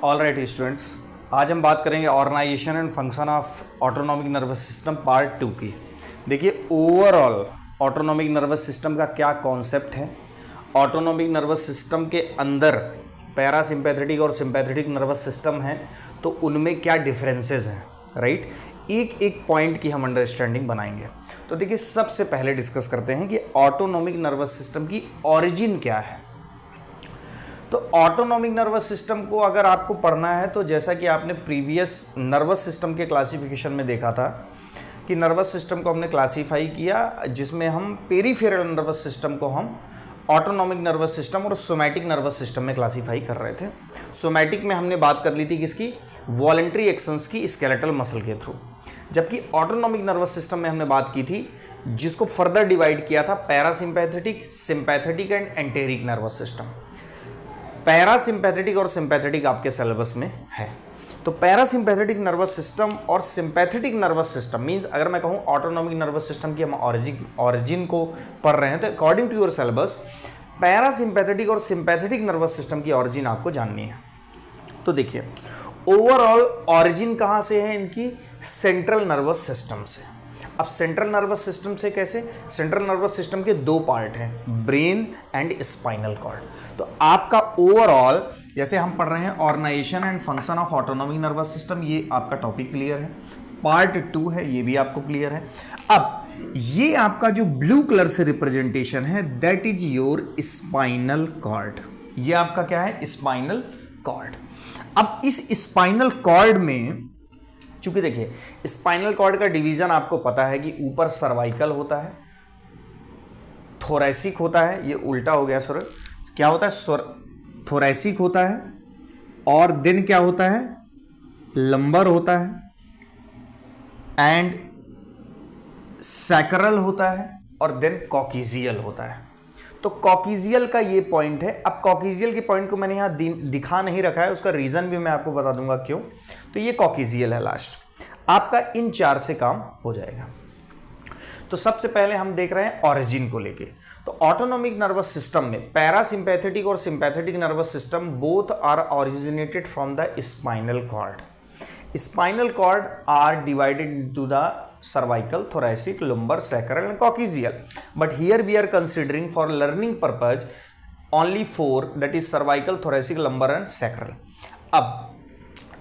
All right students, आज हम बात करेंगे organisation and function of autonomic nervous system part 2 की। देखिए, ओवरऑल ऑटोनॉमिक नर्वस सिस्टम का क्या कॉन्सेप्ट है, ऑटोनॉमिक नर्वस सिस्टम के अंदर पैरासिम्पैथेटिक और सिम्पैथेटिक नर्वस सिस्टम हैं, तो उनमें क्या डिफरेंसेस हैं, राइट। एक एक पॉइंट की हम अंडरस्टैंडिंग बनाएंगे। तो देखिए, सबसे पहले डिस्कस करते हैं कि ऑटोनॉमिक नर्वस सिस्टम की ऑरिजिन क्या है। तो ऑटोनॉमिक नर्वस सिस्टम को अगर आपको पढ़ना है तो जैसा कि आपने प्रीवियस नर्वस सिस्टम के क्लासिफिकेशन में देखा था कि नर्वस सिस्टम को हमने क्लासीफाई किया, जिसमें हम पेरिफेरल नर्वस सिस्टम को हम ऑटोनॉमिक नर्वस सिस्टम और सोमैटिक नर्वस सिस्टम में क्लासीफाई कर रहे थे। सोमैटिक में हमने बात कर ली थी किसकी, वॉलंटरी एक्शंस की स्केलेटल मसल के थ्रू, जबकि ऑटोनॉमिक नर्वस सिस्टम में हमने बात की थी जिसको फर्दर डिवाइड किया था parasympathetic, sympathetic and enteric nervous system. Parasympathetic और सिम्पैथेटिक आपके सिलेबस में है। तो पैरासिम्पैथेटिक नर्वस सिस्टम और सिम्पैथेटिक नर्वस सिस्टम मींस, अगर मैं कहूँ ऑटोनॉमिक नर्वस सिस्टम की हम ऑरिजिन को पढ़ रहे हैं, तो according to your syllabus parasympathetic और सिम्पैथेटिक नर्वस सिस्टम की ऑरिजिन आपको जाननी है। तो देखिए, ओवरऑल ऑरिजिन कहाँ से है इनकी, सेंट्रल नर्वस सिस्टम से। अब सेंट्रल नर्वस सिस्टम से कैसे, सेंट्रल नर्वस सिस्टम के दो पार्ट हैं, ब्रेन एंड स्पाइनल कॉर्ड। तो आपका ओवरऑल जैसे हम पढ़ रहे हैं organisation and function of autonomic nervous system, ये आपका टॉपिक क्लियर है। पार्ट 2 है, ये भी आपको क्लियर है। अब ये आपका जो ब्लू कलर से रिप्रेजेंटेशन है, that is your spinal cord. ये आपका क्या है, स्पाइनल कॉर्ड। अब इस स्पाइनल कॉर्ड में चूंकि देखिए, स्पाइनल कॉर्ड का डिवीजन आपको पता है कि ऊपर सर्वाइकल होता है, थोरैसिक होता है, ये उल्टा हो गया सर, क्या होता है, थोरैसिक होता है, और देन क्या होता है, लंबर होता है, एंड सैक्रल होता है, और देन कॉकिजियल होता है। तो कॉकिजियल का ये पॉइंट है। अब कॉकिजियल के पॉइंट को मैंने यहाँ दिखा नहीं रखा है, उसका रीजन भी मैं आपको बता दूंगा क्यों। तो ये कॉकिजियल है लास्ट, आपका इन 4 से काम हो जाएगा। तो सबसे पहले हम देख रहे हैं ऑरिजिन को लेके। तो ऑटोनॉमिक नर्वस सिस्टम में पैरासिम्पैथेटिक और sympathetic nervous system both are originated from the spinal cord. Spinal cord are divided into the cervical, thoracic, lumbar, sacral and coccygeal, but here we are considering for learning purpose only 4, that is cervical, thoracic, lumbar and sacral. अब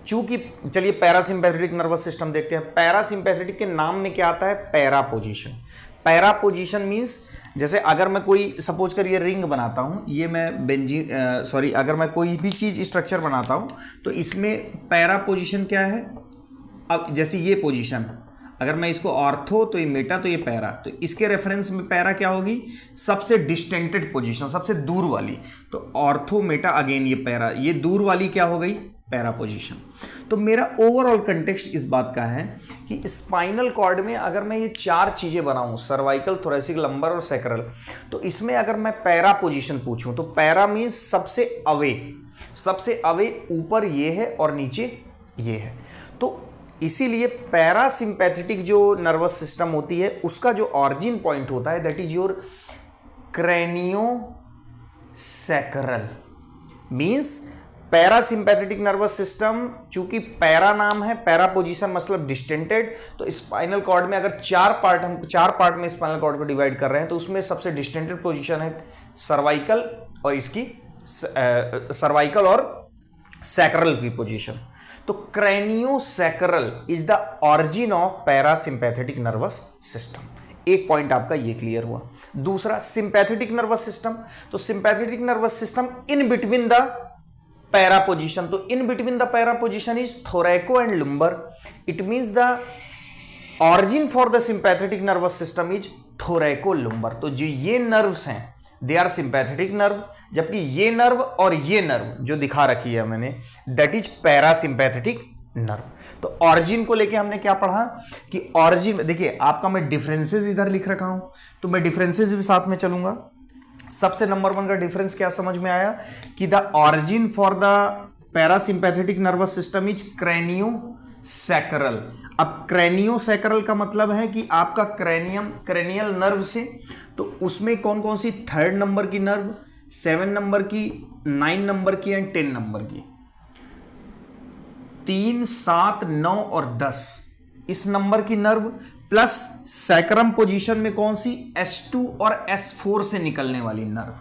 चूंकि चलिए parasympathetic nervous system देखते हैं। Parasympathetic के नाम में क्या आता है, para position. Para position means, जैसे अगर मैं कोई सपोज कर ये रिंग बनाता हूँ, ये मैं अगर मैं कोई भी चीज स्ट्रक्चर बनाता हूँ, तो इसमें पैरा पोजीशन क्या है। अब जैसे ये पोजीशन, अगर मैं इसको ऑर्थो तो ये मेटा, तो ये पैरा, तो इसके रेफरेंस में पैरा क्या होगी, सबसे डिस्टेंटेड पोजीशन, सबसे दूर वाली। तो ऑर्थो मेटा, अगेन ये पैरा, ये दूर वाली क्या हो गई, पैरा पोजीशन। तो मेरा ओवरऑल कंटेक्स्ट इस बात का है कि स्पाइनल कॉर्ड में अगर मैं ये 4 चीजें बनाऊं, सर्वाइकल, थोरैसिक, लंबर और सैक्रल, तो इसमें अगर मैं पैरा पोजीशन पूछूं तो पैरा मीन्स सबसे अवे ऊपर ये है और नीचे ये है। तो इसीलिए पैरासिम्पैथेटिक जो नर्वस सिस्टम होती है, उसका जो ऑरिजिन पॉइंट होता है, that is your cranio sacral. Means parasympathetic nervous system, चूंकि पैरा नाम है, पैरा पोजीशन मतलब डिस्टेंटेड, तो स्पाइनल कॉर्ड में अगर 4 पार्ट में स्पाइनल कॉर्ड को डिवाइड कर रहे हैं, तो उसमें सबसे डिस्टेंटेड पोजीशन है सर्वाइकल और इसकी सर्वाइकल और सैक्रल की पोजीशन। तो craniosacral is the origin of parasympathetic nervous system. एक पॉइंट आपका ये क्लियर हुआ। दूसरा, सिंपैथेटिक नर्वस सिस्टम। तो sympathetic nervous system in between the para position. तो in between the para position is thoraco and lumbar. It means the origin for the sympathetic nervous system is thoraco lumbar. तो जो ये nerves हैं, they are sympathetic nerve, जबकि ये nerve और ये nerve जो दिखा रखी है मैंने, दैट इज पैरासिम्पैथेटिक नर्व। तो ऑरिजिन को लेके हमने क्या पढ़ा कि ऑरिजिन, देखिए आपका मैं डिफरेंसेस इधर लिख रखा हूं, तो मैं डिफरेंसेस भी साथ में चलूंगा। सबसे नंबर 1 का डिफरेंस क्या समझ में आया कि the origin for the parasympathetic nervous system is craniosacral. अब क्रेनियोसैक्रल का मतलब है कि आपका क्रेनियल नर्व से, तो उसमें कौन कौन सी 3rd नंबर की नर्व, 7 नंबर की, 9 नंबर की एंड 10 नंबर की। 3, 7, 9 और 10 इस नंबर की नर्व प्लस सैक्रम पोजीशन में कौन सी, S2 और S4 से निकलने वाली nerve,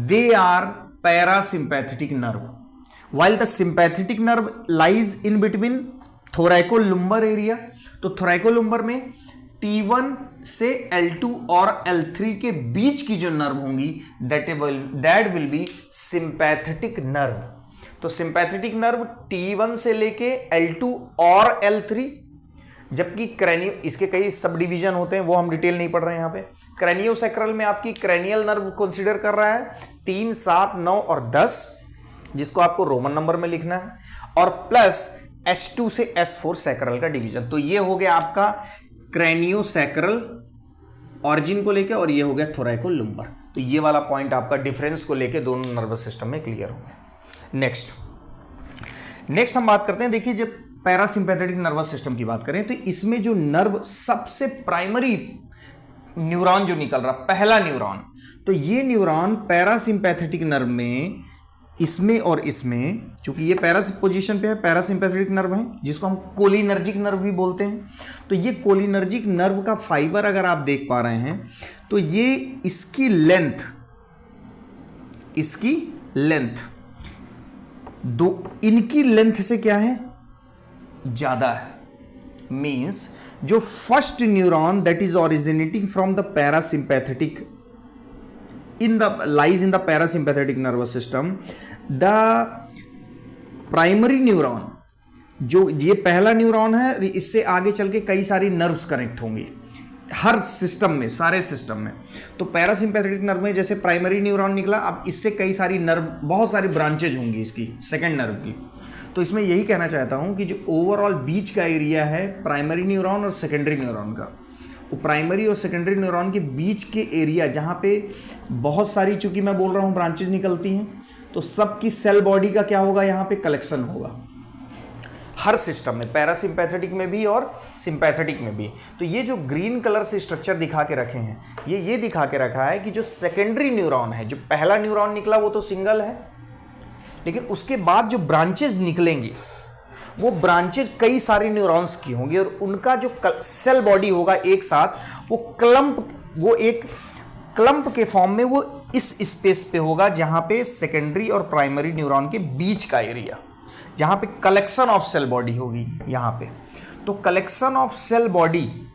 they are parasympathetic nerve, while the sympathetic nerve lies in between thoracolumbar area। तो thoracolumbar में T1 से L2 और L3 के बीच की जो नर्व होंगी that will be sympathetic nerve। तो sympathetic nerve T1 से लेके L2 और L3, जबकि क्रैनियो, इसके कई सब डिवीजन होते हैं वो हम डिटेल नहीं पढ़ रहे हैं यहाँ पे। क्रैनियोसैक्रल में आपकी क्रैनियल नर्व कंसीडर कर रहा है 3, 7, 9 और 10, जिसको आपको रोमन नंबर में लिखना है, और प्लस S2 से S4 सैक्रल का डिवीजन। तो ये हो गया आपका क्रैनियोसैक्रल ऑरिजिन को लेके, और ये हो गया थोरैकोलुम्बर। तो ये वाला पॉइंट आपका डिफरेंस को लेके दोनों नर्वस सिस्टम में क्लियर हो गया। नेक्स्ट हम बात करते हैं, देखिए जब पैरासिम्पैथेटिक नर्वस सिस्टम की बात करें तो इसमें जो नर्व सबसे प्राइमरी न्यूरॉन जो निकल रहा, पहला न्यूरॉन, तो ये न्यूरॉन पैरासिम्पैथेटिक नर्व में, इसमें और इसमें, चूंकि ये पोजीशन पे है, पैरासिम्पैथेटिक नर्व है जिसको हम कोलिनर्जिक नर्व भी बोलते हैं। तो ये कोलिनर्जिक नर्व का फाइबर अगर आप देख पा रहे हैं तो ये इसकी लेंथ दो इनकी लेंथ से क्या है, ज्यादा है। मींस जो first neuron that is originating from the parasympathetic lies in the parasympathetic nervous system, the primary neuron, जो ये पहला न्यूरॉन है, इससे आगे चल के कई सारी नर्व्स कनेक्ट होंगी हर सिस्टम में, सारे सिस्टम में। तो पैरासिम्पैथेटिक नर्व में जैसे प्राइमरी न्यूरॉन निकला, अब इससे कई सारी नर्व, बहुत सारी ब्रांचेज होंगी इसकी सेकेंड नर्व की। तो इसमें यही कहना चाहता हूं कि जो ओवरऑल बीच का एरिया है प्राइमरी न्यूरॉन और सेकेंडरी न्यूरॉन का, वो प्राइमरी और सेकेंडरी न्यूरॉन के बीच के एरिया जहाँ पे बहुत सारी, चूंकि मैं बोल रहा हूँ ब्रांचेज निकलती हैं, तो सबकी सेल बॉडी का क्या होगा, यहाँ पे कलेक्शन होगा हर सिस्टम में, पैरासिम्पैथेटिक में भी और सिम्पैथेटिक में भी। तो ये जो ग्रीन कलर से स्ट्रक्चर दिखा के रखे हैं, ये दिखा के रखा है कि जो सेकेंडरी न्यूरॉन है, जो पहला न्यूरॉन निकला वो तो सिंगल है, लेकिन उसके बाद जो ब्रांचेज निकलेंगी वो ब्रांचेज कई सारी न्यूरॉन्स की होंगी, और उनका जो सेल बॉडी होगा एक साथ, वो एक क्लम्प के फॉर्म में वो इस स्पेस पे होगा जहां पे सेकेंडरी और प्राइमरी न्यूरॉन के बीच का एरिया, जहां पे कलेक्शन ऑफ सेल बॉडी होगी यहां पे। तो कलेक्शन ऑफ सेल बॉडी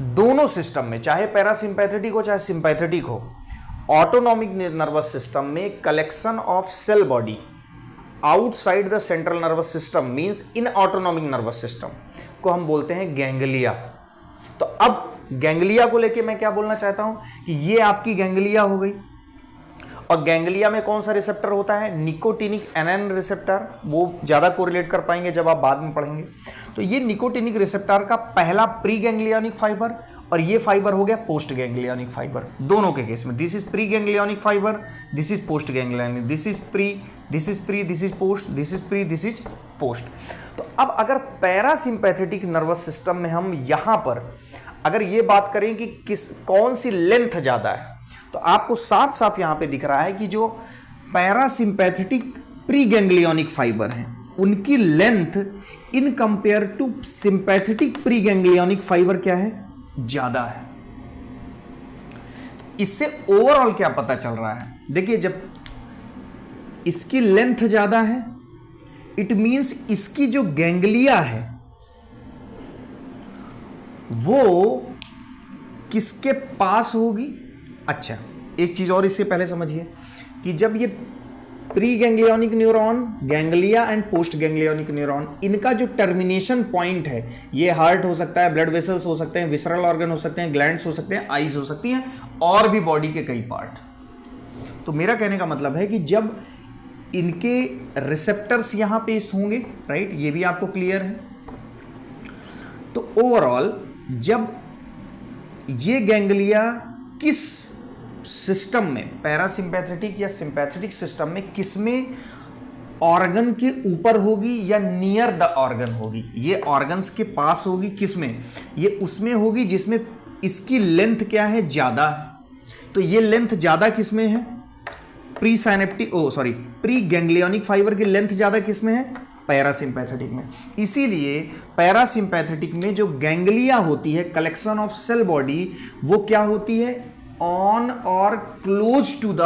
दोनों सिस्टम में, चाहे पैरासिम्पैथेटिक हो चाहे सिम्पैथेटिक हो, ऑटोनॉमिक नर्वस सिस्टम में collection of cell body outside the central nervous system means in autonomic nervous system को हम बोलते हैं गैंग्लिया। तो अब गैंग्लिया को लेके मैं क्या बोलना चाहता हूं कि ये आपकी गैंग्लिया हो गई, और गैंग्लिया में कौन सा रिसेप्टर होता है, निकोटिनिक एनाइन रिसेप्टर। वो ज़्यादा कोरिलेट कर पाएंगे जब आप बाद में पढ़ेंगे। तो ये निकोटिनिक रिसेप्टर का पहला प्री गैंग्लियोनिक फाइबर, और ये फाइबर हो गया पोस्ट गैंग्लियोनिक फाइबर। दोनों के केस में this is pre ganglionic fibre, this is post ganglionic, this is pre, this is pre, this is post, this is pre, this is post. तो अब अगर पैरासिम्पैथेटिक नर्वस सिस्टम में हम यहां पर अगर ये बात करें कि कौन सी लेंथ ज़्यादा है, तो आपको साफ साफ यहां पे दिख रहा है कि जो पैरासिम्पैथेटिक प्री गैंग्लियोनिक फाइबर हैं उनकी length in compare to sympathetic preganglionic fibre क्या है, ज्यादा है। इससे ओवरऑल क्या पता चल रहा है, देखिए जब इसकी लेंथ ज्यादा है इट मींस इसकी जो गैंग्लिया है वो किसके पास होगी। अच्छा, एक चीज और इससे पहले समझिए कि जब ये pre ganglionic neuron, ganglia and post ganglionic neuron, इनका जो टर्मिनेशन पॉइंट है, ये हार्ट हो सकता है, ब्लड वेसल्स हो सकते हैं, विसरल ऑर्गन हो सकते हैं, ग्लैंड्स हो सकते हैं, आईज हो सकती हैं, और भी बॉडी के कई पार्ट। तो मेरा कहने का मतलब है कि जब इनके रिसेप्टर्स यहां पे होंगे, राइट, ये भी आपको क्लियर है। तो ओवरऑल जब ये गैंग्लिया किस सिस्टम में, पैरासिम्पैथेटिक या सिंपैथेटिक सिस्टम में, किसमें ऑर्गन के ऊपर होगी या नियर द ऑर्गन होगी, ये ऑर्गन्स के पास होगी, किसमें, ये उसमें होगी जिसमें इसकी लेंथ क्या है, ज्यादा है। तो ये लेंथ ज्यादा किसमें है, प्री गैंग्लियोनिक फाइबर की लेंथ ज्यादा किसमें है? पैरासिम्पैथेटिक में। इसीलिए पैरासिम्पैथेटिक में जो गैंग्लिया होती है, कलेक्शन ऑफ सेल बॉडी, वो क्या होती है? ऑन और close to the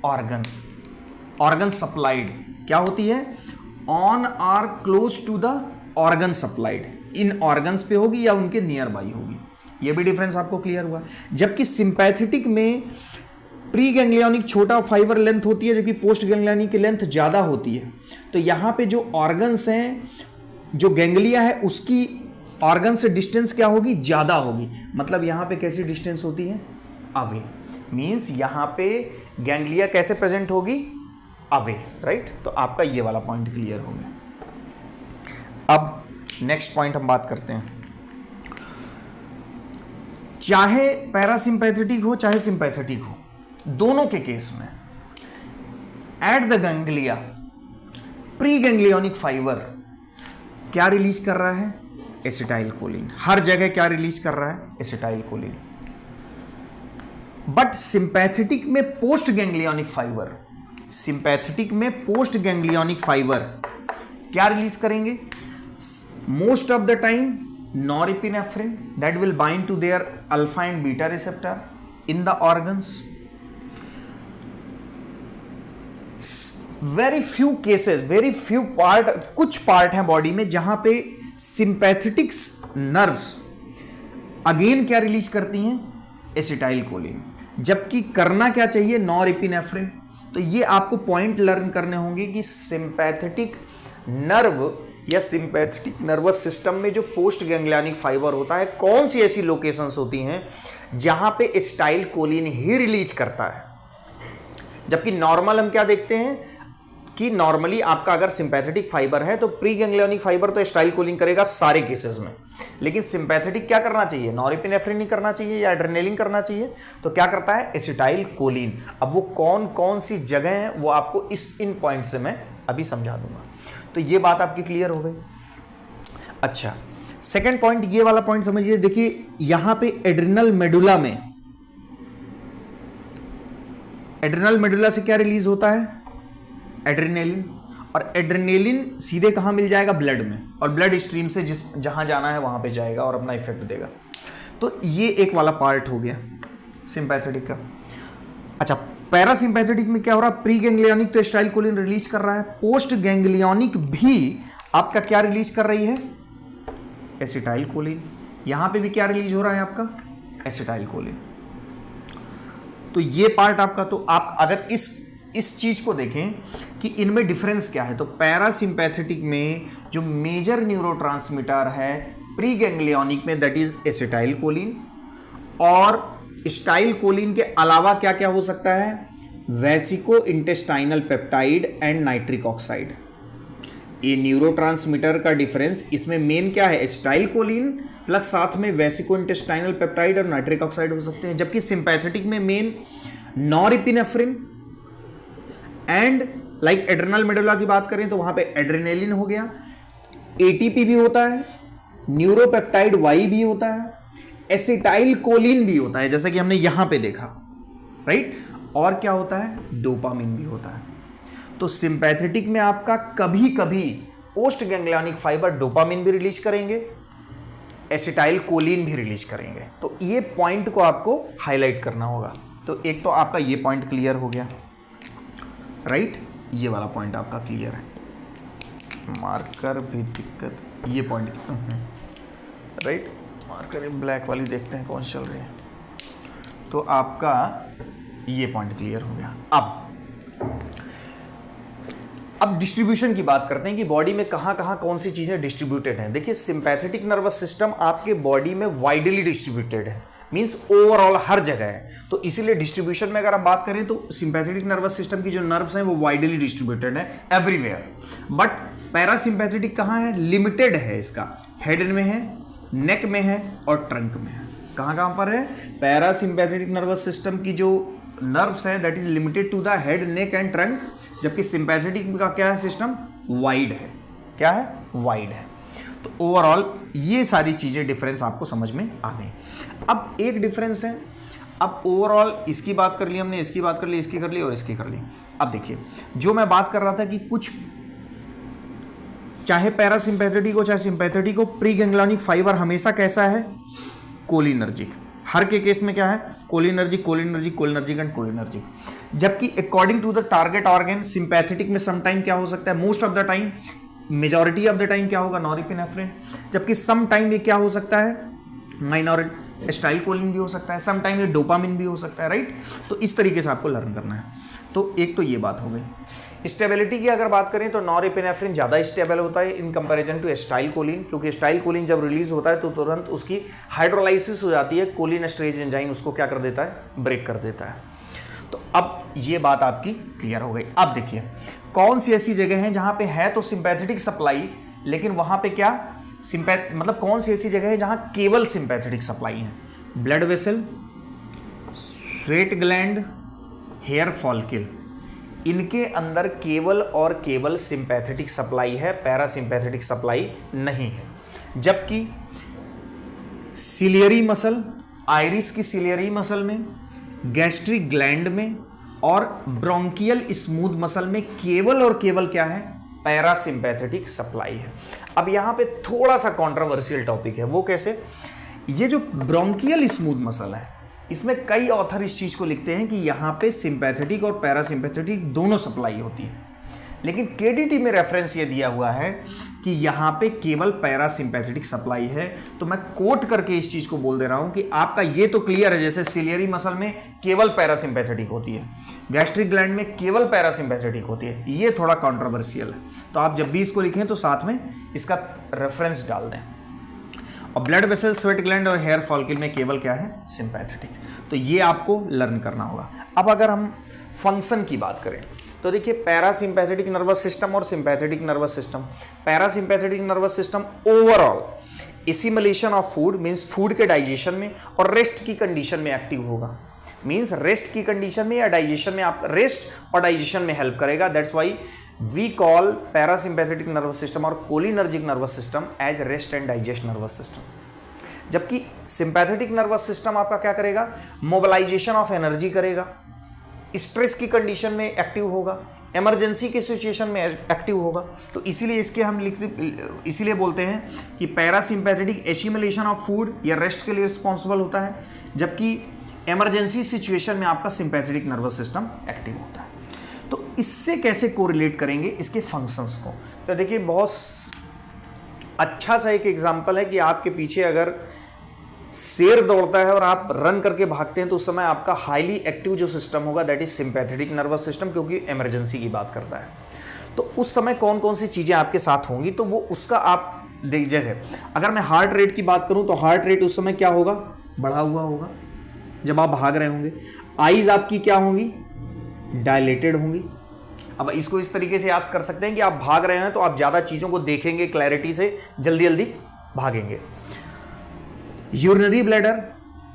organ supplied. क्या होती है? ऑन और close to the organ supplied. इन ऑर्गन्स पे होगी या उनके नियर बाई होगी। ये भी डिफरेंस आपको क्लियर हुआ। जबकि सिंपैथेटिक में प्री गैंग्लियोनिक छोटा फाइबर लेंथ होती है, जबकि पोस्ट गैंग्लियोनिक की लेंथ ज़्यादा होती है। तो यहाँ पे जो ऑर्गन्स हैं, जो गैंग्लिया है, उसकी ऑर्गन से डिस्टेंस क्या होगी? ज़्यादा होगी। मतलब यहाँ पे कैसी डिस्टेंस होती है? अवे। मीन्स यहाँ पे गैंग्लिया कैसे प्रेजेंट होगी? Away, right. तो आपका ये वाला पॉइंट क्लियर हो गया। अब नेक्स्ट पॉइंट हम बात करते हैं। चाहे पैरासिम्पैथेटिक हो चाहे सिंपैथेटिक हो, दोनों के केस में at the ganglia pre ganglionic fibre क्या रिलीज कर रहा है? Acetyl choline. हर जगह क्या रिलीज कर रहा है? Acetyl choline. बट सिंपैथेटिक में पोस्ट गैंग्लियोनिक फाइबर, सिंपैथेटिक में पोस्ट गैंग्लियोनिक फाइबर क्या रिलीज करेंगे? Most of the time norepinephrine that will bind to their alpha and beta receptor in the organs. Very few cases, very few part, कुछ part हैं body में जहां पे sympathetic nerves again क्या release करती हैं? Acetyl choline. जबकि करना क्या चाहिए? नॉरएपिनेफ्रिन। तो ये आपको पॉइंट लर्न करने होंगे कि सिंपैथेटिक नर्व या सिंपैथेटिक नर्वस सिस्टम में जो पोस्ट गैंग्लियोनिक फाइबर होता है, कौन सी ऐसी लोकेशंस होती हैं जहां पे एसिटाइल कोलिन ही रिलीज करता है। जबकि नॉर्मल हम क्या देखते हैं कि नॉर्मली आपका अगर सिंपैथेटिक फाइबर है तो प्री गैंग्लियोनिक फाइबर तो एसिटाइल कोलिन करेगा सारे केसेस में, लेकिन सिंपैथेटिक क्या करना चाहिए? नॉरएपिनेफ्रिन नहीं करना चाहिए या एड्रेनालिन करना चाहिए। तो क्या करता है? Acetyl choline. अब वो कौन कौन सी जगह है वो आपको इन पॉइंट से मैं अभी समझा दूंगा। तो ये बात आपकी क्लियर हो गई। अच्छा, सेकंड पॉइंट, ये वाला पॉइंट समझिए। देखिए यहां पे एड्रिनल मेडुला में, एड्रिनल मेडुला से क्या रिलीज होता है? एड्रेनालिन। और एड्रेनालिन सीधे कहां मिल जाएगा? ब्लड में। और ब्लड स्ट्रीम से जहां जाना है वहां पे जाएगा और अपना इफेक्ट देगा। तो ये एक वाला पार्ट हो गया सिंपैथेटिक का। अच्छा, पैरासिम्पैथेटिक में क्या हो रहा है? प्री गैंग्लियोनिक तो एसिटाइल कोलिन रिलीज कर रहा है, पोस्ट गैंग्लियोनिक भी आपका क्या रिलीज कर रही है? Acetyl choline. यहां पे भी क्या रिलीज हो रहा है आपका? Acetyl choline. तो ये पार्ट आपका, तो आप अगर इस चीज को देखें कि इनमें डिफरेंस क्या है, तो पैरासिम्पैथेटिक में जो मेजर न्यूरोट्रांसमीटर है प्री गैंग्लियोनिक में, दैट इज एसिटाइल कोलिन। और एसिटाइल कोलिन के अलावा क्या क्या हो सकता है? Vesico intestinal peptide and nitric oxide. ये न्यूरोट्रांसमीटर का डिफरेंस, इसमें मेन क्या है? एसिटाइल कोलिन प्लस साथ में वेसिको इंटेस्टाइनल पेप्टाइड और नाइट्रिक ऑक्साइड हो सकते हैं। जबकि सिंपैथेटिक में main norepinephrine and like adrenal medulla की बात करें तो वहां पे एड्रेनालिन हो गया, एटीपी भी होता है, न्यूरोपेप्टाइड वाई भी होता है, एसिटाइल कोलिन भी होता है जैसा कि हमने यहां पे देखा, राइट। और क्या होता है? डोपामिन भी होता है। तो सिंपैथेटिक में आपका कभी कभी पोस्ट गैंग्लियोनिक फाइबर डोपामिन भी रिलीज करेंगे, एसिटाइल कोलिन भी रिलीज करेंगे। तो ये पॉइंट को आपको हाईलाइट करना होगा। तो एक तो आपका ये पॉइंट क्लियर हो गया, राइट। ये वाला पॉइंट आपका क्लियर है, मार्कर भी दिक्कत, ये पॉइंट राइट। मार्कर ब्लैक वाली देखते हैं कौन चल रही है। तो आपका ये पॉइंट क्लियर हो गया। अब डिस्ट्रीब्यूशन की बात करते हैं कि बॉडी में कहां कहां कौन सी चीजें डिस्ट्रीब्यूटेड हैं। देखिए सिंपैथेटिक नर्वस सिस्टम आपके बॉडी में वाइडली डिस्ट्रीब्यूटेड है, मींस ओवरऑल हर जगह है। तो इसीलिए डिस्ट्रीब्यूशन में अगर हम बात करें तो सिंपैथेटिक नर्वस सिस्टम की जो नर्व्स हैं वो वाइडली डिस्ट्रीब्यूटेड है एवरीवेयर। बट पैरासिम्पैथेटिक कहां है? लिमिटेड है, इसका हेड में है, नेक में है और ट्रंक में है। कहां कहां पर है? पैरासिम्पैथेटिक नर्वस सिस्टम की जो नर्व्स हैं that is limited to the head, neck and trunk. जबकि सिंपैथेटिक का क्या है सिस्टम? वाइड है। क्या है? वाइड है। तो ओवरऑल ये सारी चीजें डिफरेंस आपको समझ में आ गई। अब एक डिफरेंस है, अब ओवरऑल इसकी बात कर ली हमने, इसकी बात कर ली, इसकी कर ली और इसकी कर ली। अब देखिए जो मैं बात कर रहा था कि कुछ चाहे पैरासिम्पैथेटिक हो चाहे सिंपैथेटिक हो, प्री गैंग्लियोनिक फाइबर हमेशा कैसा है? कोलिनर्जिक। हर के केस में क्या है? Cholinergic, cholinergic, cholinergic and cholinergic. जबकि according to the target organ sympathetic में सम टाइम क्या हो सकता है? Most of the time, majority of the time क्या होगा? नॉरएपिनेफ्रिन। जबकि सम टाइम ये क्या हो सकता है? माइनॉरिटी एसिटाइलकोलिन भी हो सकता है, सम टाइम ये डोपामिन भी हो सकता है, राइट। तो इस तरीके से आपको लर्न करना है। तो एक तो ये बात हो गई। स्टेबिलिटी की अगर बात करें तो नॉरएपिनेफ्रिन ज़्यादा स्टेबल होता है इन कंपैरिजन टू एसिटाइलकोलिन, क्योंकि एसिटाइलकोलिन जब रिलीज होता है तो तुरंत उसकी हाइड्रोलाइसिस हो जाती है, कोलिनेस्टरेज एंजाइम उसको क्या कर देता है? ब्रेक कर देता है। तो अब ये बात आपकी क्लियर हो गई। अब देखिए कौन सी ऐसी जगह है जहां पे है तो सिंपैथेटिक सप्लाई, लेकिन वहां पे क्या मतलब कौन सी ऐसी जगह है जहां केवल सिंपैथेटिक सप्लाई है? Blood vessel, sweat gland, hair follicle, इनके अंदर केवल और केवल सिंपैथेटिक सप्लाई है, पैरासिम्पैथेटिक सप्लाई नहीं है। जबकि सिलियरी मसल, आइरिस की सिलियरी मसल में, गैस्ट्रिक ग्लैंड में और ब्रोंकियल स्मूथ मसल में केवल और केवल क्या है? पैरासिम्पैथेटिक सप्लाई है। अब यहां पे थोड़ा सा कंट्रोवर्शियल टॉपिक है। वो कैसे? ये जो ब्रोंकियल स्मूथ मसल है, इसमें कई ऑथर इस चीज को लिखते हैं कि यहां पे सिंपैथेटिक और पैरासिम्पैथेटिक दोनों सप्लाई होती है, लेकिन केडीटी में रेफरेंस ये दिया हुआ है कि यहां पे केवल पैरासिम्पैथेटिक सप्लाई है। तो मैं कोट करके इस चीज को बोल दे रहा हूं कि आपका ये तो क्लियर है, जैसे सिलियरी मसल में केवल पैरासिम्पैथेटिक होती है, गैस्ट्रिक ग्लैंड में केवल पैरासिम्पैथेटिक होती है, ये थोड़ा कंट्रोवर्शियल है। तो आप जब भी इसको लिखें तो साथ में इसका रेफरेंस डाल दें। और ब्लड वेसल, स्वेट ग्लैंड और हेयर फॉलिकल में केवल क्या है? सिंपैथेटिक। तो ये आपको लर्न करना होगा। अब अगर हम फंक्शन की बात करें तो देखिए पैरासिम्पैथेटिक नर्वस सिस्टम और sympathetic nervous system. Parasympathetic nervous system overall assimilation of food means food के डाइजेशन में और रेस्ट की कंडीशन में एक्टिव होगा। मींस रेस्ट की कंडीशन में या डाइजेशन में, आप रेस्ट और डाइजेशन में हेल्प करेगा। That's why we call parasympathetic nervous system और cholinergic nervous system as rest and digest nervous system. जबकि सिंपैथेटिक नर्वस सिस्टम आपका क्या करेगा? मोबिलाइजेशन ऑफ एनर्जी करेगा, स्ट्रेस की कंडीशन में एक्टिव होगा, इमरजेंसी के सिचुएशन में एक्टिव होगा। तो इसीलिए इसके हम इसीलिए बोलते हैं कि पैरासिम्पैथेटिक एसिमिलेशन ऑफ फूड या रेस्ट के लिए रिस्पॉन्सिबल होता है, जबकि इमरजेंसी सिचुएशन में आपका सिंपैथेटिक नर्वस सिस्टम एक्टिव होता है। तो इससे कैसे कोरिलेट करेंगे इसके फंक्शंस को? तो देखिए बहुत अच्छा सा एक एग्जांपल है कि आपके पीछे अगर शेर दौड़ता है और आप रन करके भागते हैं तो उस समय आपका हाईली एक्टिव जो सिस्टम होगा that is sympathetic nervous system, क्योंकि इमरजेंसी की बात करता है। तो उस समय कौन कौन सी चीज़ें आपके साथ होंगी तो वो उसका आप देख, जैसे अगर मैं हार्ट रेट की बात करूं तो हार्ट रेट उस समय क्या होगा? बढ़ा हुआ होगा जब आप भाग रहे होंगे। आईज आपकी क्या होंगी? डायलेटेड होंगी। अब इसको इस तरीके से याद कर सकते हैं कि आप भाग रहे हैं तो आप ज़्यादा चीज़ों को देखेंगे क्लैरिटी से, जल्दी जल्दी भागेंगे। यूरिनरी ब्लैडर,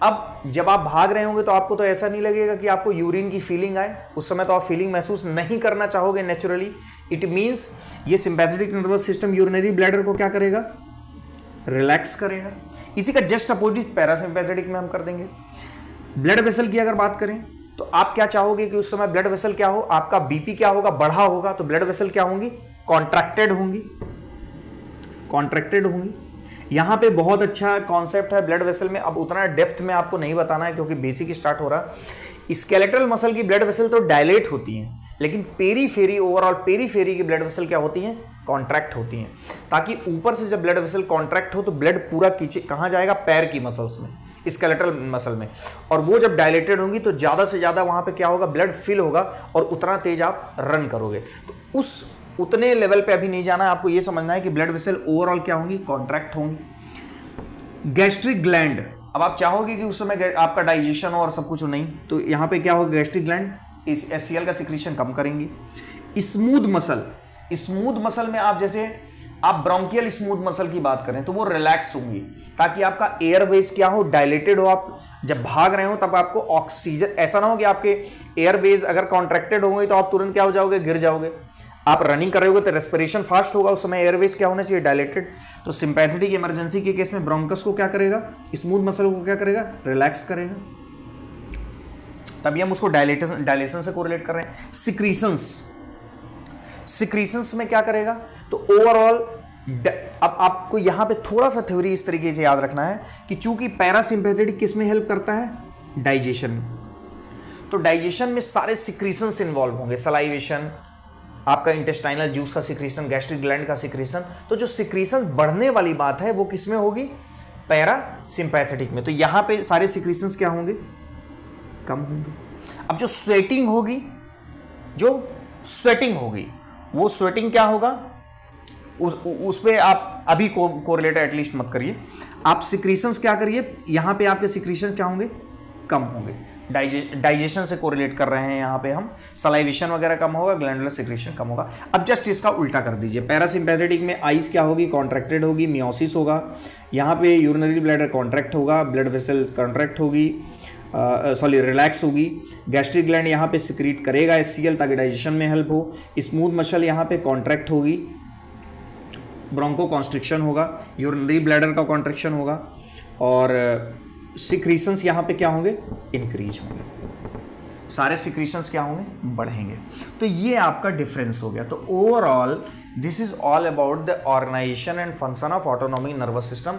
अब जब आप भाग रहे होंगे तो आपको तो ऐसा नहीं लगेगा कि आपको यूरिन की फीलिंग आए, उस समय तो आप फीलिंग महसूस नहीं करना चाहोगे नेचुरली। इट मीन्स ये sympathetic nervous system urinary bladder को क्या करेगा? रिलैक्स करेगा। इसी का जस्ट अपोजिट पैरासिम्पैथेटिक में हम कर देंगे। ब्लड वेसल की अगर बात करें तो आप क्या चाहोगे कि उस समय ब्लड वेसल क्या हो? आपका बीपी क्या होगा? बढ़ा होगा। तो ब्लड वेसल क्या होंगी? कॉन्ट्रैक्टेड होंगी, कॉन्ट्रैक्टेड होंगी। यहां पे बहुत अच्छा कॉन्सेप्ट है ब्लड वेसल में। अब उतना डेप्थ में आपको नहीं बताना है क्योंकि बेसिक स्टार्ट हो रहा। स्केलेटल मसल की ब्लड वेसल तो डायलेट होती हैं, लेकिन पेरीफेरी, ओवरऑल पेरीफेरी की ब्लड वेसल क्या होती हैं? कॉन्ट्रैक्ट होती हैं, ताकि ऊपर से जब ब्लड वेसल कॉन्ट्रैक्ट हो तो ब्लड पूरा कहां जाएगा? पैर की मसल्स में, स्केलेटल मसल में। और वो जब डायलेटेड होंगी तो ज़्यादा से ज़्यादा वहाँ पे क्या होगा? ब्लड फिल होगा और उतना तेज आप रन करोगे। तो उतने लेवल पे अभी नहीं जाना है, आपको ये समझना है कि ब्लड वेसल ओवरऑल क्या होंगी? कॉन्ट्रैक्ट होंगी। गैस्ट्रिक ग्लैंड, अब आप चाहोगे कि उस समय आपका डाइजेशन हो और सब कुछ हो, नहीं, तो यहाँ पे क्या होगा? गैस्ट्रिक ग्लैंड इस HCl का सिक्रीशन कम करेंगी। स्मूथ मसल, स्मूथ मसल में आप जैसे आप ब्रोंकियल स्मूथ मसल की बात करें तो वो रिलैक्स होंगी, ताकि आपका एयरवेज क्या हो? डायलेटेड हो। आप जब भाग रहे हो तब आपको ऑक्सीजन, ऐसा ना हो कि आपके एयरवेज अगर कॉन्ट्रैक्टेड होंगे तो आप तुरंत क्या हो जाओगे? गिर जाओगे। आप रनिंग कर रहे होगे तो रेस्पिरेशन फास्ट होगा, उस समय एयरवेज क्या होना चाहिए? डायलेटेड। तो सिंपैथेटिक इमरजेंसी के केस में ब्रोंकस को क्या करेगा? स्मूथ मसल को क्या करेगा? रिलैक्स करेगा। तभी हम उसको डायलेशन से कोरिलेट कर रहे हैं। सिक्रीशंस में क्या करेगा, तो ओवरऑल अब आपको यहां पे थोड़ा सा थ्योरी इस तरीके से याद रखना है कि चूंकि पैरासिम्पैथेटिक किस में हेल्प करता है, डाइजेशन में, तो डाइजेशन में सारे सिक्रीशंस इन्वॉल्व होंगे, सलाइवेशन, आपका इंटेस्टाइनल जूस का सिक्रीशन, गैस्ट्रिक ग्लैंड का सिक्रीशन। तो जो सिक्रीशन बढ़ने वाली बात है वो किस में होगी, पैरासिम्पैथेटिक में। तो यहां पे सारे सिक्रीशंस क्या होंगे, कम होंगे। अब जो स्वेटिंग होगी, वो स्वेटिंग क्या होगा, उस पे आप अभी कोरिलेट एटलीस्ट मत करिए, आप सिक्रीशंस क्या करिए, यहां पे आपके सिक्रीशन क्या होंगे, कम होंगे। डाइजेशन से कोरिलेट कर रहे हैं यहाँ पे हम, सलाइवेशन वगैरह कम होगा, ग्लैंडुलर सिक्रीशन कम होगा। अब जस्ट इसका उल्टा कर दीजिए, पैरासिम्पैथेटिक में आइस क्या होगी, कॉन्ट्रैक्टेड होगी, मियोसिस होगा, यहाँ पे यूरिनरी ब्लैडर कॉन्ट्रैक्ट होगा, ब्लड वेसल कॉन्ट्रैक्ट होगी, रिलैक्स होगी, गैस्ट्रिक ग्लैंड यहाँ पे सिक्रीट करेगा HCl ताकि डाइजेशन में हेल्प हो, स्मूथ मसल यहाँ पे कॉन्ट्रैक्ट होगी, ब्रोंको कॉन्स्ट्रिक्शन होगा, यूरिनरी ब्लैडर का कॉन्ट्रैक्शन होगा, और सिक्रीशंस यहाँ पे क्या होंगे, इंक्रीज होंगे, सारे सिक्रीशंस क्या होंगे, बढ़ेंगे। तो ये आपका डिफरेंस हो गया। तो overall this is all about the organisation and function of autonomic nervous system.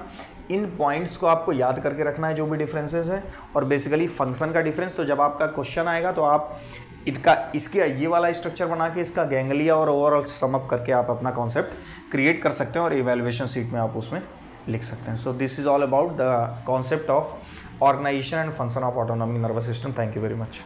इन पॉइंट्स को आपको याद करके रखना है, जो भी डिफरेंसेस है, और बेसिकली फंक्शन का डिफरेंस। तो जब आपका क्वेश्चन आएगा तो आप इसके ये वाला स्ट्रक्चर बना के इसका गैंग्लिया और ओवरऑल समअप करके आप अपना कॉन्सेप्ट क्रिएट कर सकते हैं और इवैल्यूएशन शीट में आप उसमें लिख सकते हैं। So this is all about the concept of organisation and function of autonomic nervous system. Thank you very much.